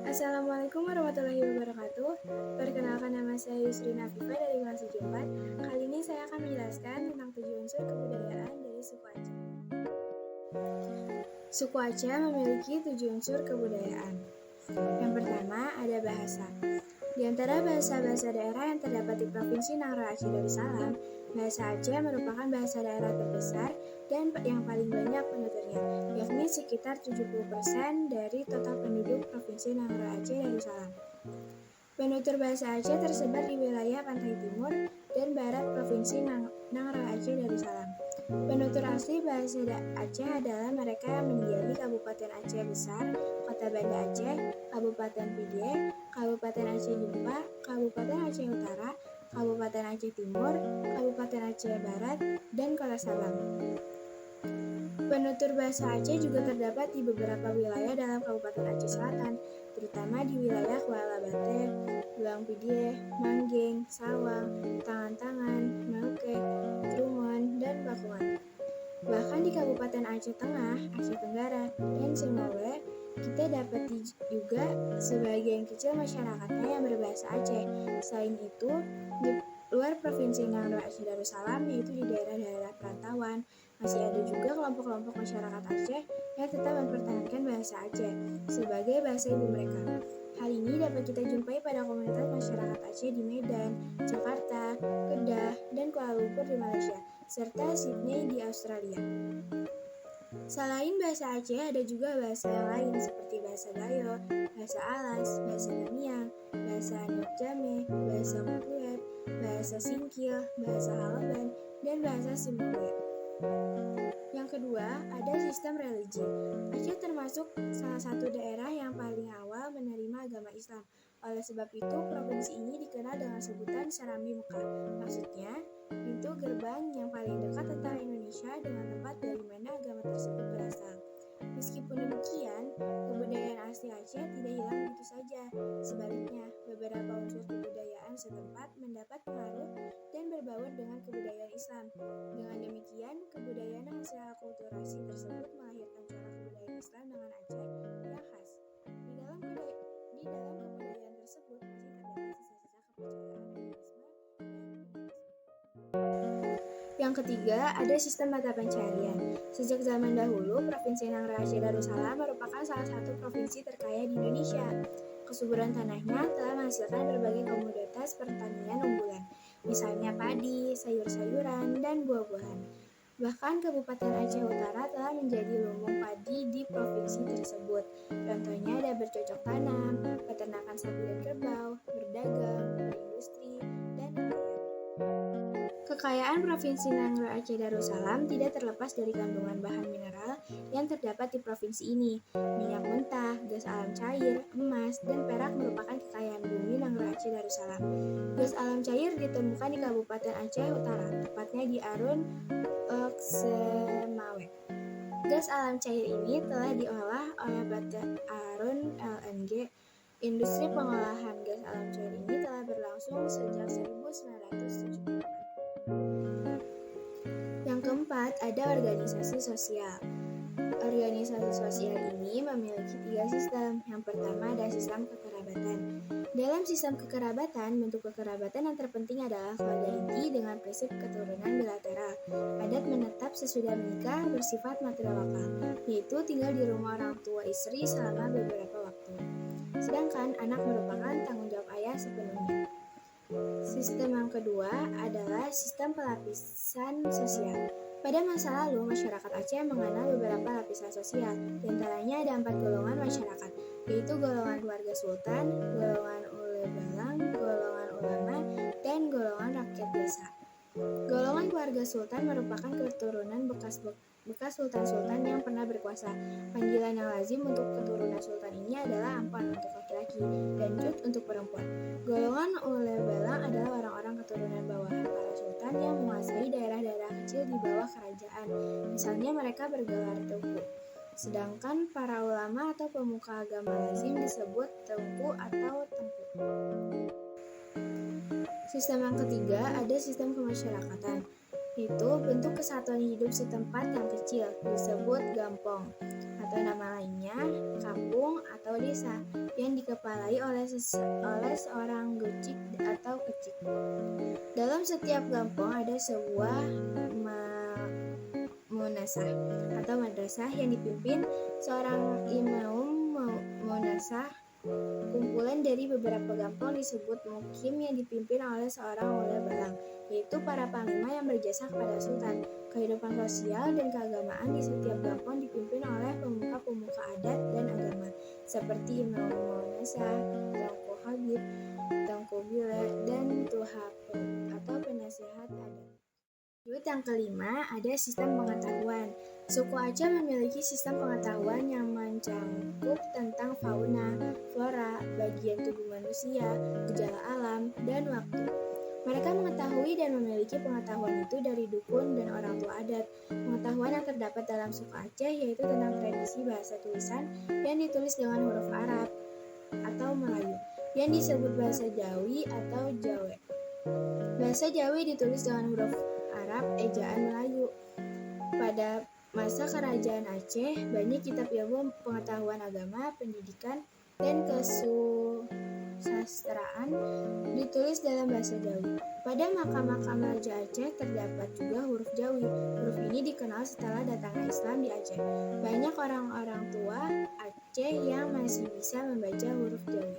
Assalamualaikum warahmatullahi wabarakatuh. Perkenalkan, nama saya Yusri Nafifa dari kelas 74. Kali ini saya akan menjelaskan tentang 7 unsur kebudayaan dari suku Aceh. Suku Aceh memiliki 7 unsur kebudayaan. Yang pertama ada bahasa. Di antara bahasa-bahasa daerah yang terdapat di Provinsi Nangro Aceh Darussalam, bahasa Aceh merupakan bahasa daerah terbesar dan yang paling banyak penuturnya, yakni sekitar 70% dari total penduduk Provinsi Nangro Aceh Darussalam. Penutur bahasa Aceh tersebar di wilayah pantai timur dan barat Provinsi Nangro Aceh Darussalam. Penutur asli bahasa Aceh adalah mereka yang mendiami Kabupaten Aceh Besar, Kota Banda Aceh, Kabupaten Pidie, Kabupaten Aceh Jempa, Kabupaten Aceh Utara, Kabupaten Aceh Timur, Kabupaten Aceh Barat, dan Kota Sabang. Penutur bahasa Aceh juga terdapat di beberapa wilayah dalam Kabupaten Aceh Selatan, terutama di wilayah Kuala Bate, Belang Pidie, Manggeng, Sawang, Tangan-Tangan, Merauke, Trumon, dan Bakungan. Bahkan di Kabupaten Aceh Tengah, Aceh Tenggara, dan Semowe, kita dapati juga sebagian kecil masyarakatnya yang berbahasa Aceh. Selain itu, di luar Provinsi Nangro Aceh Darussalam, yaitu di daerah-daerah perantauan, masih ada juga kelompok-kelompok masyarakat Aceh yang tetap mempertahankan bahasa Aceh sebagai bahasa ibu mereka. Hal ini dapat kita jumpai pada komunitas masyarakat Aceh di Medan, Jakarta, Kedah, dan Kuala Lumpur di Malaysia, serta Sydney di Australia. Selain bahasa Aceh, ada juga bahasa yang lain seperti bahasa Gayo, bahasa Alas, bahasa Tamiang, bahasa Nyok Jame, bahasa Mukluet, bahasa Singkil, bahasa Halaban, dan bahasa Simowe. Yang kedua, ada sistem religi. Aceh termasuk salah satu daerah yang paling awal menerima agama Islam. Oleh sebab itu, provinsi ini dikenal dengan sebutan Serambi Mekah. Maksudnya, pintu gerbang yang paling dekat antara Indonesia dengan tempat dari mana agama tersebut berasal. Meskipun demikian, kebudayaan asli Aceh tidak hilang begitu saja. Sebaliknya, beberapa unsur kebudayaan setempat mendapat pengaruh dan berbaur dengan kebudayaan Islam. Dengan demikian, kebudayaan hasil akulturasi tersebut melahirkan corak kebudayaan Islam dengan Aceh yang khas. Di dalam kebudayaan tersebut masih terdapat sisa-sisa kepercayaan animisme dan humanisme. Yang ketiga, ada sistem mata pencarian. Sejak zaman dahulu, Provinsi Nangro Aceh Darussalam merupakan salah satu provinsi terkaya di Indonesia. Kesuburan tanahnya telah menghasilkan berbagai komoditas pertanian unggulan, misalnya padi, sayur-sayuran, dan buah-buahan. Bahkan Kabupaten Aceh Utara telah menjadi lumbung padi di provinsi tersebut. Contohnya ada bercocok tanam, peternakan sapi dan kerbau, berdagang, berindustri, dan nelayan. Kekayaan Provinsi Nangro Aceh Darussalam tidak terlepas dari kandungan bahan mineral yang terdapat di provinsi ini. Minyak mentah, gas alam cair, emas, dan perak merupakan kekayaan bumi Nangro Aceh Darussalam. Gas alam cair ditemukan di Kabupaten Aceh Utara, tepatnya di Arun Semawe. Gas alam cair ini telah diolah oleh PT Arun LNG. Industri pengolahan gas alam cair ini telah berlangsung sejak 1970. Yang keempat, ada organisasi sosial. Organisasi sosial ini memiliki 3 sistem. Yang pertama ada sistem kekerabatan. Dalam sistem kekerabatan, bentuk kekerabatan yang terpenting adalah keluarga inti dengan prinsip keturunan bilateral. Adat menetap sesudah menikah bersifat material lokal, yaitu tinggal di rumah orang tua istri selama beberapa waktu. Sedangkan anak merupakan tanggung jawab ayah sepenuhnya. Sistem yang kedua adalah sistem pelapisan sosial. Pada masa lalu, masyarakat Aceh mengenal beberapa lapisan sosial. Di antaranya ada 4 golongan masyarakat, yaitu golongan keluarga sultan, golongan ule balang, golongan ulama, dan golongan rakyat biasa. Golongan keluarga sultan merupakan keturunan bekas sultan-sultan yang pernah berkuasa. Panggilan yang lazim untuk keturunan sultan ini adalah ampon untuk laki-laki dan jut untuk perempuan. Golongan ule balang adalah orang-orang keturunan bawahan para sultan yang menguasai daerah-daerah kecil di bawah kerajaan. Misalnya mereka bergelar tengku. Sedangkan para ulama atau pemuka agama lazim disebut tengku atau tengku. Sistem yang ketiga ada sistem kemasyarakatan. itu bentuk kesatuan hidup setempat yang kecil, disebut gampong, atau nama lainnya kampung atau desa, yang dikepalai oleh seorang gucik atau kecik. Dalam setiap gampong ada sebuah munasah atau madrasah yang dipimpin seorang imam munasah. Kumpulan dari beberapa gampong disebut mukim yang dipimpin oleh seorang wali balang, yaitu para panglima yang berjasa kepada sultan. Kehidupan sosial dan keagamaan di setiap gampong dipimpin oleh pemuka-pemuka adat dan agama, seperti Imam Munasah, Tengku Habib, Tengku Bile, dan Tuhapun atau penasihat adat. Yang kelima, ada sistem pengetahuan. Suku Aceh memiliki sistem pengetahuan yang mencakup tentang fauna, flora, bagian tubuh manusia, gejala alam, dan waktu. Mereka mengetahui dan memiliki pengetahuan itu dari dukun dan orang tua adat. Pengetahuan yang terdapat dalam suku Aceh yaitu tentang tradisi bahasa tulisan yang ditulis dengan huruf Arab atau Melayu, yang disebut bahasa Jawi atau Jawe. Bahasa Jawi ditulis dengan huruf Arab ejaan Melayu. Pada masa kerajaan Aceh, banyak kitab ilmu pengetahuan agama, pendidikan, dan kesusastraan ditulis dalam bahasa Jawi. Pada makam-makam Raja Aceh terdapat juga huruf Jawi. Huruf ini dikenal setelah datangnya Islam di Aceh. Banyak orang-orang tua Aceh yang masih bisa membaca huruf Jawi.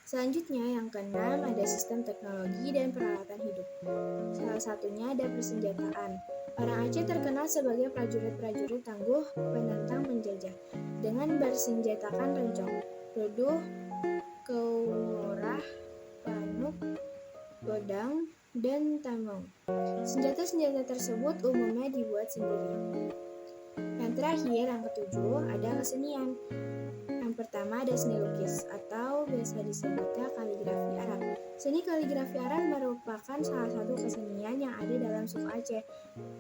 Selanjutnya, yang keenam, ada sistem teknologi dan peralatan hidup. Salah satunya ada persenjataan. Orang Aceh terkenal sebagai prajurit-prajurit tangguh penentang penjajah dengan bersenjatakan rencong, ruduh, keumurah, panuk, godang, dan tamong. Senjata-senjata tersebut umumnya dibuat sendiri. Yang terakhir, yang ketujuh, ada kesenian. Yang pertama ada seni lukis atau biasa disebutnya kaligrafi Arab. Seni kaligrafi Arab merupakan salah satu kesenian yang ada dalam suku Aceh.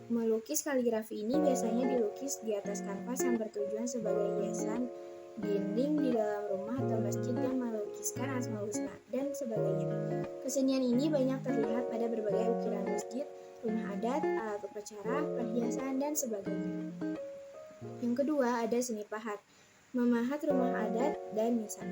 Melukis kaligrafi ini biasanya dilukis di atas kanvas yang bertujuan sebagai hiasan dinding di dalam rumah atau masjid yang melukiskan Asmaul Husna dan sebagainya. Kesenian ini banyak terlihat pada berbagai ukiran masjid, rumah adat, alat upacara, perhiasan, dan sebagainya. Yang kedua ada seni pahat. Memahat rumah adat dan nisan.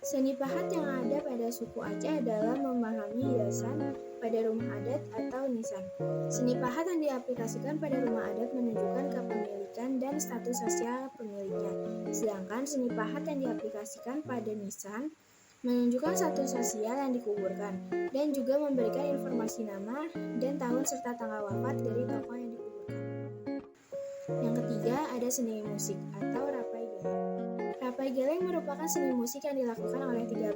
Seni pahat yang ada pada suku Aceh adalah memahami hiasan pada rumah adat atau nisan. Seni pahat yang diaplikasikan pada rumah adat menunjukkan kepemilikan dan status sosial pemiliknya. Sedangkan seni pahat yang diaplikasikan pada nisan menunjukkan status sosial yang dikuburkan dan juga memberikan informasi nama dan tahun serta tanggal wafat dari tokoh yang dikuburkan. Yang ketiga ada seni musik atau rapai geleng. Rapai geleng merupakan seni musik yang dilakukan oleh 13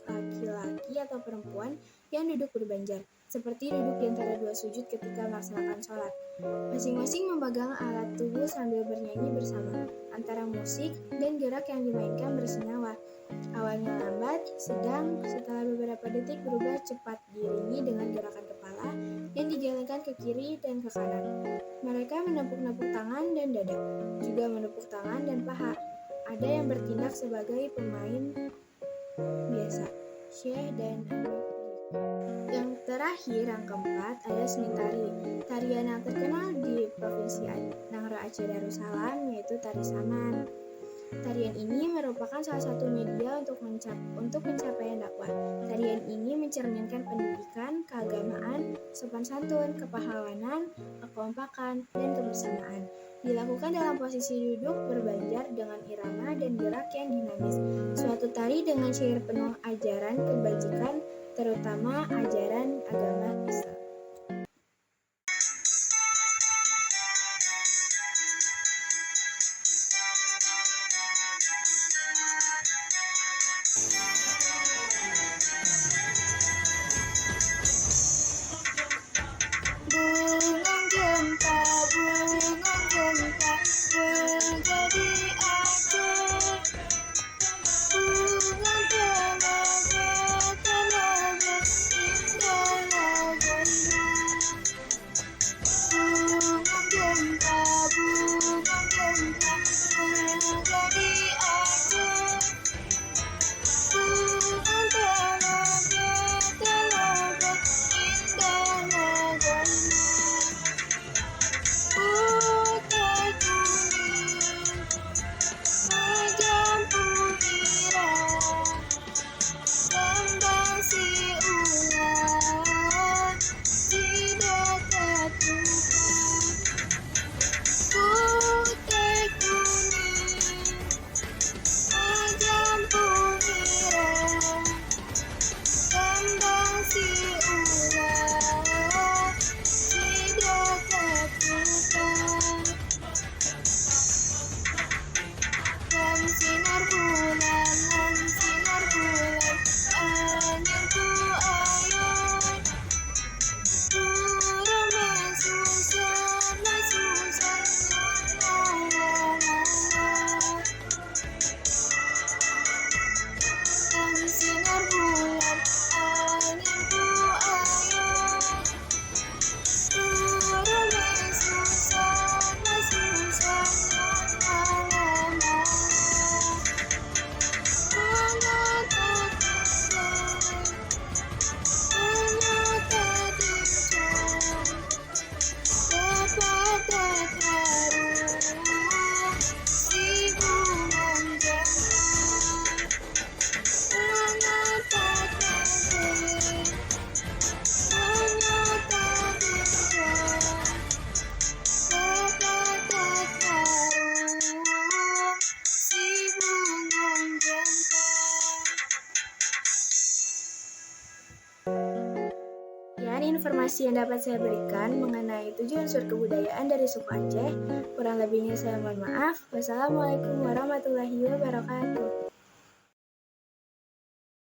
laki-laki atau perempuan yang duduk berbanjar, seperti duduk di antara dua sujud ketika melaksanakan sholat. Masing-masing memegang alat tubuh sambil bernyanyi bersama. Antara musik dan gerak yang dimainkan bersenyawa. Awalnya lambat, sedang, setelah beberapa detik berubah cepat diiringi dengan gerakan kepala yang digelengkan ke kiri dan ke kanan. Mereka menepuk-nepuk tangan dan dada, juga menepuk tangan dan paha. Ada yang bertindak sebagai pemain biasa, syekh dan anak. Yang terakhir, yang keempat, ada seni tari. Tarian yang terkenal di Provinsi Nangro Aceh Darussalam yaitu tari Saman. Tarian ini merupakan salah satu media untuk pencapaian dakwah. Tarian ini mencerminkan pendidikan, keagamaan, sopan santun, kepahlawanan, kekompakan, dan kebersamaan. Dilakukan dalam posisi duduk berbanjar dengan irama dan gerak yang dinamis. Suatu tari dengan syair penuh ajaran kebajikan, terutama ajaran agama Islam. Bungung gempa bergadi Aceh. Bungung tenaga indah lagai Sekian informasi yang dapat saya berikan mengenai 7 unsur kebudayaan dari suku Aceh. Kurang lebihnya saya mohon maaf. Wassalamualaikum warahmatullahi wabarakatuh.